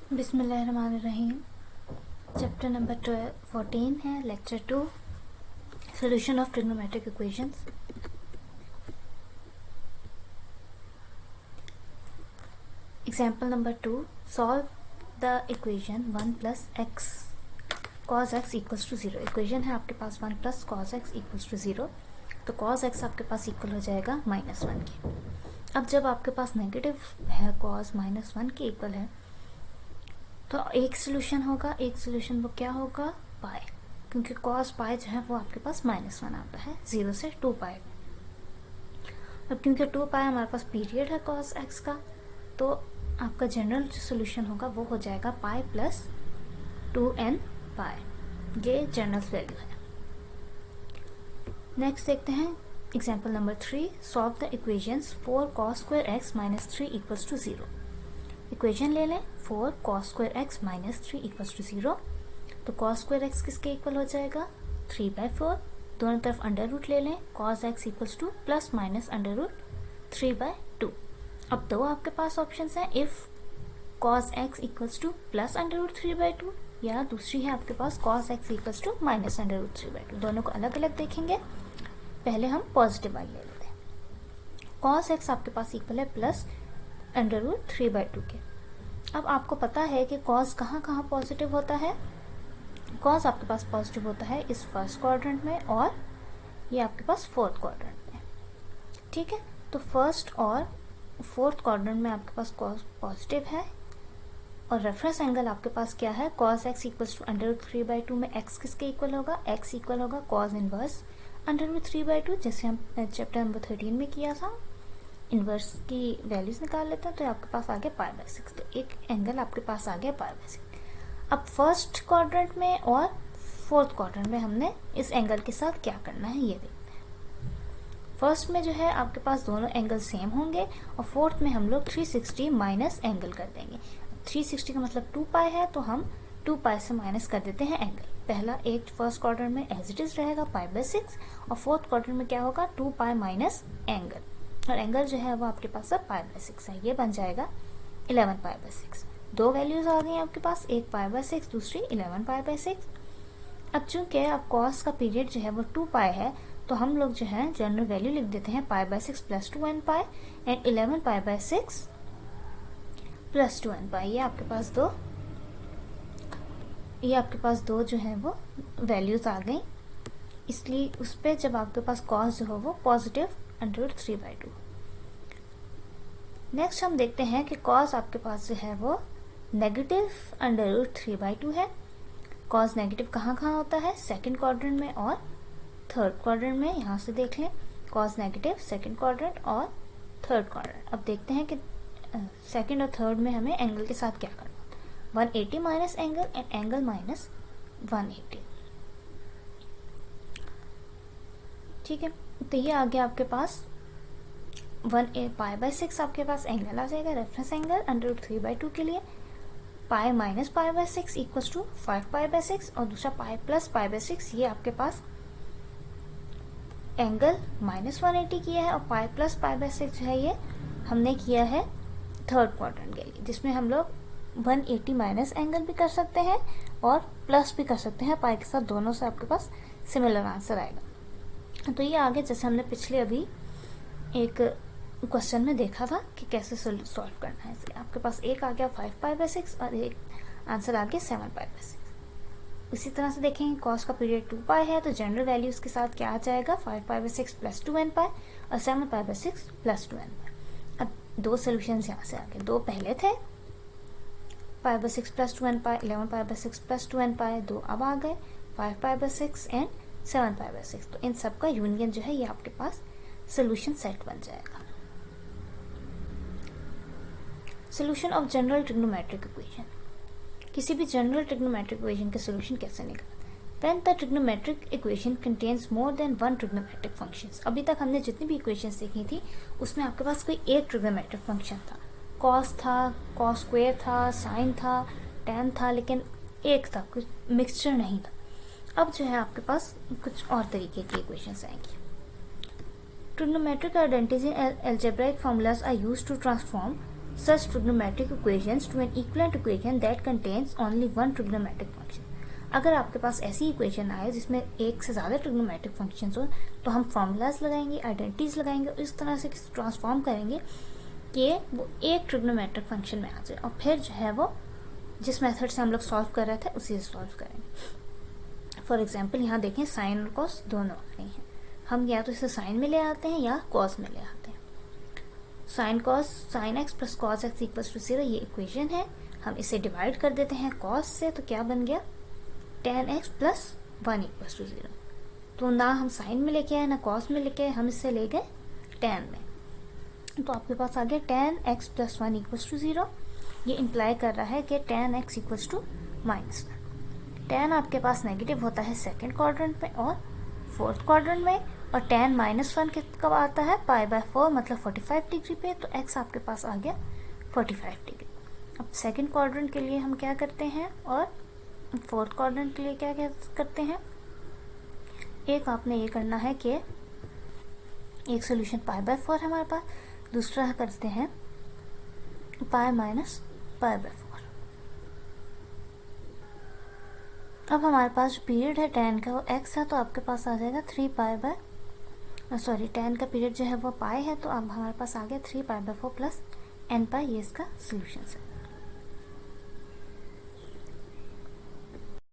बिस्मिल्लाहिर्रहमानिर्रहीम। Chapter number 14 है, lecture 2, solution of trigonometric equations. Example number 2, solve the equation 1 plus x cos x equals to 0। Equation है आपके पास 1 plus cos x equals to 0, तो cos x आपके पास equal हो जाएगा -1 के। अब जब आपके पास नेगेटिव है, कॉस -1 के इक्वल है, तो एक सोल्यूशन होगा, एक सोल्यूशन वो क्या होगा, पाई, क्योंकि कॉस पाई जो है वो आपके पास -1 आता है 0 से 2 पाई। अब क्योंकि 2 पाई हमारे पास पीरियड है कॉस एक्स का, तो आपका जनरल जो सोल्यूशन होगा वो हो जाएगा पाई प्लस 2n पाई। ये जनरल वैल्यू है। नेक्स्ट देखते हैं example number 3, solve the equations 4 cos square x minus 3 equals to 0। Equation ले लें 4 cos square x minus 3 equals to 0, तो cos स्क्वायर एक्स किसके इक्वल हो जाएगा, 3/4। दोनों तरफ अंडर रूट ले लें, cos x equals to plus minus under root 3/2। अब दो आपके पास ऑप्शन हैं, if cos x equals to plus under root 3/2, या दूसरी है आपके पास cos x equals to minus under root 3/2। दोनों को अलग अलग देखेंगे। पहले हम पॉजिटिव वाली ले लेते हैं। cos x आपके पास इक्वल है प्लस अंडर रूट 3/2 के। अब आपको पता है कि cos कहाँ कहाँ पॉजिटिव होता है। cos आपके पास पॉजिटिव होता है इस फर्स्ट क्वाड्रेंट में, और ये आपके पास फोर्थ क्वाड्रेंट में। ठीक है, तो फर्स्ट और फोर्थ क्वाड्रेंट में आपके पास cos पॉजिटिव है, और रेफरेंस एंगल आपके पास क्या है, cos x equals to under root 3/2 में x किसके इक्वल होगा, x इक्वल होगा cos इनवर्स अंडर रूट 3/2, जैसे हम चैप्टर नंबर 13 में किया था। इनवर्स की वैल्यूज निकाल लेते हैं, तो आपके पास आ गया π/6। तो एक एंगल आपके पास आ गया π/6। अब फर्स्ट क्वाड्रेंट में और फोर्थ क्वाड्रेंट में हमने इस एंगल के साथ क्या करना है ये देखते हैं। फर्स्ट में जो है आपके पास दोनों एंगल सेम होंगे, और फोर्थ में हम लोग 360 माइनस एंगल कर देंगे। 360 का मतलब 2 पाई है, तो हम 2 पाई से माइनस कर देते हैं एंगल। पहला एक फर्स्ट क्वाड्रेंट में एज इट इज रहेगा π/6, और फोर्थ क्वाड्रेंट में क्या होगा, 2 पाई माइनस एंगल, और एंगल जो है वो आपके पास अब π/6 है। ये बन जाएगा 11 π/6। दो वैल्यूज आ गई आपके पास, एक π/6 दूसरी 11 π/6। अब चूंकि अब cos का पीरियड जो है वो 2 पाई है, तो हम लोग जो है जनरल वैल्यू लिख देते हैं π/6 plus 2n pi and 11 π/6 plus 2n pi. ये आपके पास दो जो है वो वैल्यूज आ गई, इसलिए उस पर जब आपके पास cos जो हो वो पॉजिटिव अंडर रूट 3/2। नेक्स्ट हम देखते हैं कि cos आपके पास जो है वो नेगेटिव अंडर रूट 3/2 है। cos नेगेटिव कहाँ कहाँ होता है, सेकंड क्वाड्रेंट में और थर्ड क्वाड्रेंट में। यहाँ से देख लें, cos नेगेटिव सेकंड क्वाड्रेंट और थर्ड क्वाड्रेंट। अब देखते हैं कि सेकंड और थर्ड में हमें एंगल के साथ क्या करना, 180 minus angle and angle minus 180। ठीक है, तो ये आ गया आपके पास π/6 आपके पास एंगल आ जाएगा, रेफरेंस एंगल अंडर रूट 3/2 के लिए। पाई माइनस π/6 इक्वल्स टू 5 π/6, और दूसरा पाई प्लस π/6, ये आपके पास एंगल -180 किया है, और पाई प्लस π/6 जो है ये हमने किया है थर्ड क्वाड्रेंट के लिए, जिसमें हम लोग 180 माइनस एंगल भी कर सकते हैं और प्लस भी कर सकते हैं पाई के साथ। दोनों से आपके पास सिमिलर आंसर आएगा। तो ये आगे जैसे हमने पिछले अभी एक क्वेश्चन में देखा था कि कैसे सॉल्व करना है, इसलिए आपके पास एक आ गया 5 π/6 और एक आंसर आ गया 7 π/6। इसी तरह से देखेंगे cos का पीरियड 2 पाई है, तो जनरल वैल्यूज के साथ क्या आ जाएगा, 5 π/6 प्लस 2n पाई और 7 π/6 प्लस 2n पाई। अब दो सोल्यूशन यहाँ से आ गए, दो पहले थे π/6 प्लस 2n पाई, 11 π/6 प्लस 2n पाई, दो अब आ गए 5 π/6 एंड 7 π/6। तो इन सब का यूनियन जो है ये आपके पास सोल्यूशन सेट बन जाएगा। Solution of general trigonometric equation. किसी भी जनरल ट्रिग्नोमेट्रिक इक्वेशन के सोल्यूशन कैसे निकालें। When the trigonometric equation contains more than one trigonometric functions। अभी तक हमने जितनी भी इक्वेशंस देखी थी उसमें आपके पास कोई एक ट्रिग्नोमेट्रिक फंक्शन था, cos था, cos स्क्वायर था, sin था, tan था, लेकिन एक था, कुछ मिक्सचर नहीं था। अब जो है आपके पास कुछ और तरीके की इक्वेशंस आएंगी। Trigonometric identities in algebraic formulas are used to transform such trigonometric equations to an equivalent equation that contains only one trigonometric function. अगर आपके पास ऐसी इक्वेशन आए जिसमें एक से ज़्यादा ट्रिग्नोमेट्रिक फंक्शंस हो तो हम फॉर्मूलाज लगाएंगे, आइडेंटिटीज लगाएंगे और इस तरह से ट्रांसफॉर्म करेंगे कि वो एक ट्रिग्नोमेट्रिक फंक्शन में आ जाए और फिर जो है वो जिस मेथड से हम लोग सॉल्व कर रहे थे उसी से सॉल्व करेंगे. फॉर एग्जाम्पल यहाँ देखें साइन और कॉस दोनों आ रही हैं. हम या तो इसे साइन में ले आते हैं या कॉस में ले आते हैं. Sine x plus cos x equals to 0 ये इक्वेशन है. हम इसे डिवाइड कर देते हैं कॉस से तो क्या बन गया tan x plus 1 equals to 0. तो ना हम साइन में लेके आए ना कॉस में लेके आए, हम इससे ले गए tan में. तो आपके पास आ गया tan x plus 1 equals to 0. ये इम्प्लाई कर रहा है कि tan x equals to -1. tan आपके पास नेगेटिव होता है सेकेंड क्वाड्रेंट में और फोर्थ क्वाड्रेंट में, और tan -1 कब आता है π/4 मतलब 45 डिग्री पे. तो x आपके पास आ गया 45 डिग्री. अब सेकेंड क्वाड्रेंट के लिए हम क्या करते हैं और फोर्थ क्वाड्रेंट के लिए क्या करते हैं. एक आपने ये करना है कि एक सोल्यूशन π/4 हमारे पास, दूसरा करते हैं π माइनस π/4. अब हमारे पास पीरियड है tan का वो x है तो आपके पास आ जाएगा 3 tan का पीरियड जो है वो पाई है तो अब हमारे पास आ गया 3π/4 प्लस n पाई. ये इसका सोल्यूशन है.